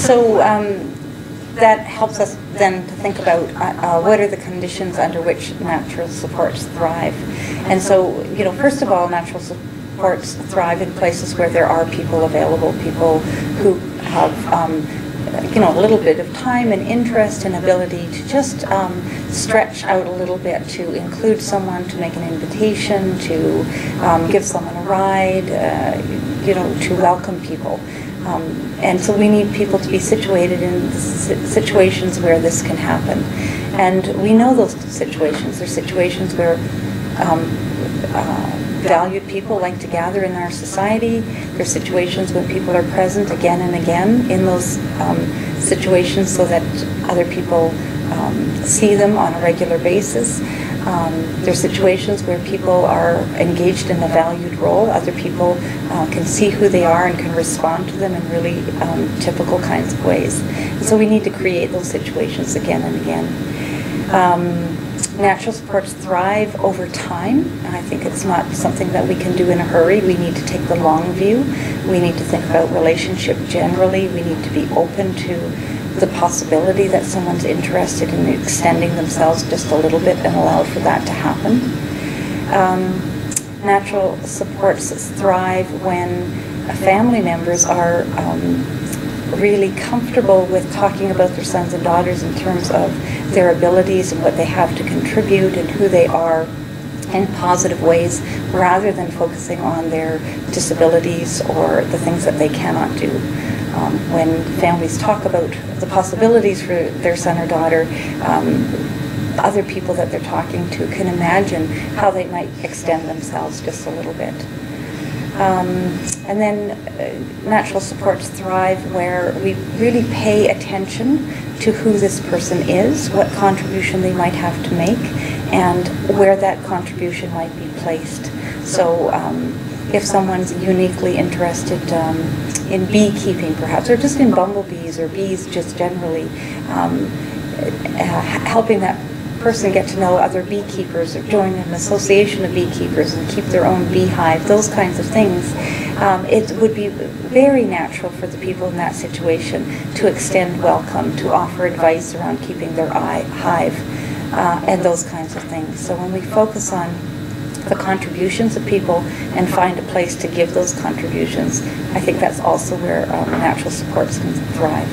So that helps us then to think about what are the conditions under which natural supports thrive. And so, first of all, natural supports thrive in places where there are people available, people who have a little bit of time and interest and ability to just stretch out a little bit, to include someone, to make an invitation, to give someone a ride, to welcome people. And so we need people to be situated in situations where this can happen. And we know those situations. They're situations where valued people like to gather in our society. There are situations when people are present again and again in those situations so that other people see them on a regular basis. There are situations where people are engaged in a valued role. Other people can see who they are and can respond to them in really typical kinds of ways. And so we need to create those situations again and again. Natural supports thrive over time, and I think it's not something that we can do in a hurry. We need to take the long view. We need to think about relationship generally. We need to be open to the possibility that someone's interested in extending themselves just a little bit and allow for that to happen. Natural supports thrive when family members are really comfortable with talking about their sons and daughters in terms of their abilities and what they have to contribute and who they are in positive ways, rather than focusing on their disabilities or the things that they cannot do. When families talk about the possibilities for their son or daughter, other people that they're talking to can imagine how they might extend themselves just a little bit. And then natural supports thrive where we really pay attention to who this person is, what contribution they might have to make, and where that contribution might be placed. So if someone's uniquely interested in beekeeping perhaps, or just in bumblebees or bees just generally, helping that person get to know other beekeepers or join an association of beekeepers and keep their own beehive, those kinds of things. It would be very natural for the people in that situation to extend welcome, to offer advice around keeping their hive, and those kinds of things. So when we focus on the contributions of people and find a place to give those contributions, I think that's also where natural supports can thrive.